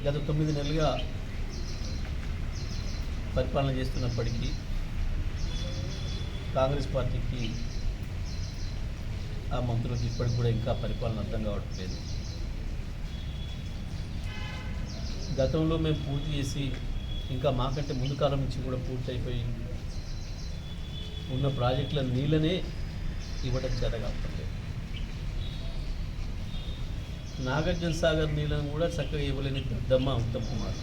గత 9 నెలలుగా పరిపాలన చేస్తున్నప్పటికీ కాంగ్రెస్ పార్టీకి ఆ మంత్రులకు ఇప్పటికి కూడా ఇంకా పరిపాలన అర్థం కావట్లేదు. గతంలో మేము పూర్తి చేసి ఇంకా మాకంటే ముందు కాలం నుంచి కూడా పూర్తి అయిపోయి ఉన్న ప్రాజెక్టుల నీళ్ళనే ఇవ్వడం చేతకావట్లేదు. నాగార్జున సాగర్ నీళ్ళను కూడా చక్కగా ఇవ్వలేని దద్దమ్మ ఉత్తమ్ కుమార్.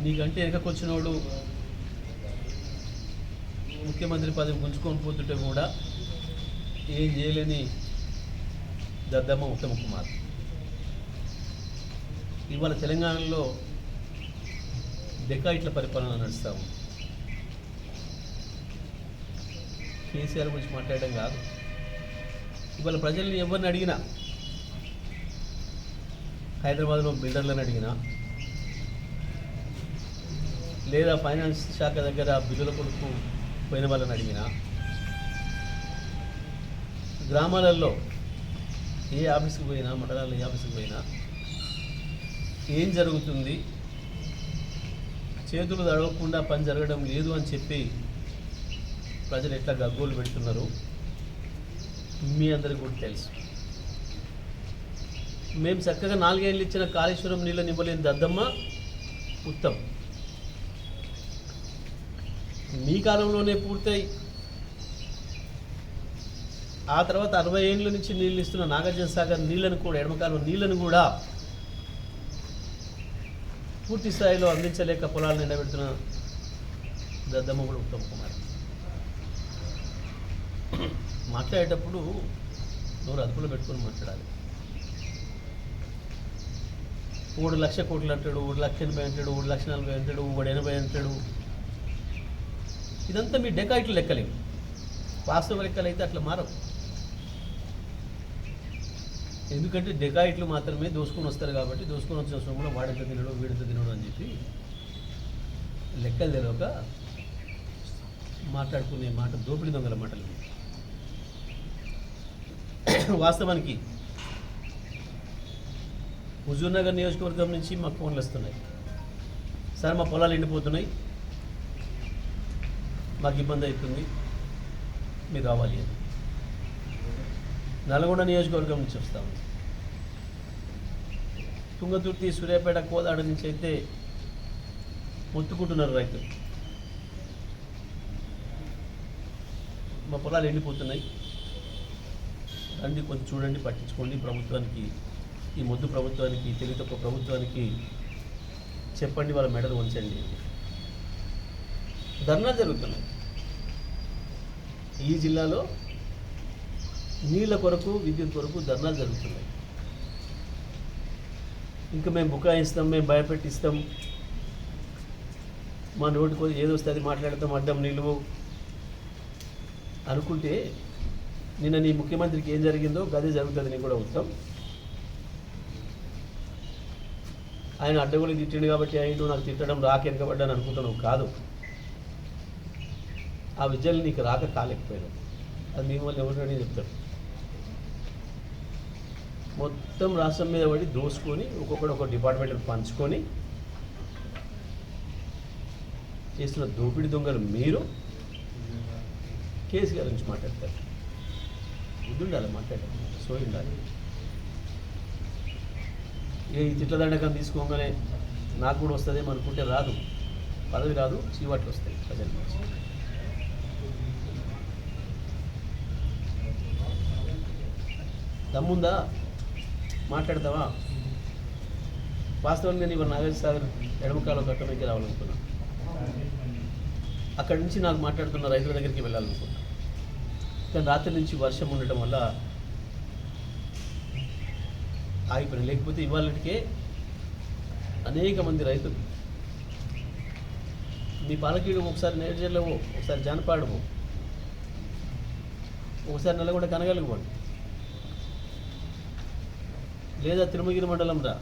నీకంటే వెనకొచ్చిన వాళ్ళు ముఖ్యమంత్రి పదవి గుంజుకొని పోతుంటే కూడా ఏం చేయలేని దద్దమ్మ ఉత్తమ్ కుమార్. ఇవాళ తెలంగాణలో డెకాయిట్ల పరిపాలన నడుస్తాము. కేసీఆర్ గురించి మాట్లాడడం కాదు, ఇవాళ ప్రజల్ని ఎవరిని అడిగినా, హైదరాబాద్లో బిల్డర్లను అడిగినా, లేదా ఫైనాన్స్ శాఖ దగ్గర బిల్లుల కొడుకు పోయిన వాళ్ళని అడిగినా, గ్రామాలలో ఏ ఆఫీస్కి పోయినా, మండలాల్లో ఏ ఆఫీస్కి పోయినా ఏం జరుగుతుంది, చేతులు తడవకుండా పని జరగడం లేదు అని చెప్పి ప్రజలు ఎట్లా గగ్గోలు పెడుతున్నారు మీ అందరికీ కూడా తెలుసు. మేము చక్కగా 4 ఏళ్ళు ఇచ్చిన కాళేశ్వరం నీళ్ళని ఇవ్వలేని దద్దమ్మ ఉత్తమ్. మీ కాలంలోనే పూర్తయి ఆ తర్వాత 60 ఏళ్ళ నుంచి నీళ్ళు ఇస్తున్న నాగార్జున సాగర్ నీళ్ళను కూడా, ఎడమకాలం నీళ్ళను కూడా పూర్తి స్థాయిలో అందించలేక పొలాలను ఎండబెడుతున్న దద్దమ్మ కూడా ఉత్తమ్ కుమార్. మాట్లాడేటప్పుడు నోరు అదుపులో పెట్టుకొని మాట్లాడాలి. 3 లక్షల కోట్లు అంటాడు, 1,80,000 అంటాడు, 1,40,000 అంటాడు, 180 అంటాడు. ఇదంతా మీ డెకాయిట్లు లెక్కలేవు. వాస్తవ లెక్కలు అయితే అట్లా మారవు. ఎందుకంటే డెకాయిట్లు మాత్రమే దోసుకొని వస్తారు కాబట్టి దోసుకొని వచ్చిన సొమ్ములో వాడెంత తినడు, వీడెంత తినడు అని చెప్పి లెక్కలు తెలియక మాట్లాడుకునే మాట దోపిడీ దొంగల మాటలు. వాస్తవానికి హుజూర్నగర్ నియోజకవర్గం నుంచి మాకు ఫోన్లు వస్తున్నాయి, సార్ మా పొలాలు ఎండిపోతున్నాయి, మాకు ఇబ్బంది అవుతుంది, మీరు రావాలి అని. నల్గొండ నియోజకవర్గం నుంచి వస్తాము. తుంగతుర్తి, సూర్యాపేట, కోదాడ నుంచి అయితే మొత్తుకుంటున్నారు రైతులు, మా పొలాలు ఎండిపోతున్నాయి, రండి కొంచెం చూడండి, పట్టించుకోండి, ప్రభుత్వానికి, ఈ మొద్దు ప్రభుత్వానికి, తెలివి తక్కువ ప్రభుత్వానికి చెప్పండి, వాళ్ళ మెడలు వంచండి. ధర్నాలు జరుగుతున్నాయి. ఈ జిల్లాలో నీళ్ళ కొరకు, విద్యుత్ కొరకు ధర్నాలు జరుగుతున్నాయి. ఇంకా మేము బుకాయిస్తాం, మేము భయపెట్టిస్తాం, మా నోటికి ఏదో వస్తే అది మాట్లాడతాం, అడ్డం నిలువు అనుకుంటే నిన్న నీ ముఖ్యమంత్రికి ఏం జరిగిందో గదే జరుగుతుంది నీకు కూడా ఉత్తమ్. ఆయన అడ్డగోలు తిట్టిండు కాబట్టి అయిండు, నాకు తిట్టడం రాక వెనకబడ్డాను అనుకుంటున్నావు కాదు. ఆ విద్యలు నీకు రాక కాలేకపోయావు, అది మీ వల్ల ఎవరిని చెప్తాడు. మొత్తం రాష్ట్రం మీద పడి దోసుకొని ఒక్కొక్కడు ఒక డిపార్ట్మెంట్ పంచుకొని చేసిన దోపిడీ దొంగలు మీరు కేసీఆర్ నుంచి మాట్లాడతారు. ఇది ఉండాలి, మాట్లాడాలి, సోయి ఉండాలి. ఈ తిట్ల దండకం తీసుకోగానే నాకు కూడా వస్తుందేమో అనుకుంటే రాదు, పదవి రాదు, చీవాట్లు వస్తాయి ప్రజల నుంచి. దమ్ముందా మాట్లాడతావా? వాస్తవంగా నేను నాగార్జున సాగర్ ఎడమకాలం కట్టడానికి రావాలనుకున్నా. అక్కడి నుంచి నాకు మాట్లాడుతున్న రైతుల దగ్గరికి వెళ్ళాలనుకున్నా. కానీ రాత్రి నుంచి వర్షం ఉండటం వల్ల ఆగిపోయినా. లేకపోతే ఇవాళకే అనేక మంది రైతులు మీ పాలకీడు ఒకసారి నేర్జర్లవో, ఒకసారి జానపాడవో, ఒకసారి నల్లగొండ కనగలుగుకోండి, లేదా తిరుమగిరి మండలం రా,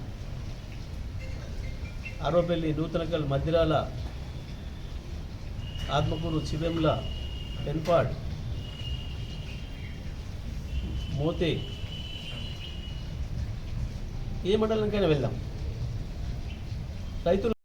ఆరోపల్లి, నూతనకల్, మద్దిరాల, ఆత్మకూరు, చివెంల, పెన్పాడ్, మోతే, ఏ మండలానికైనా వెళ్దాం. రైతులు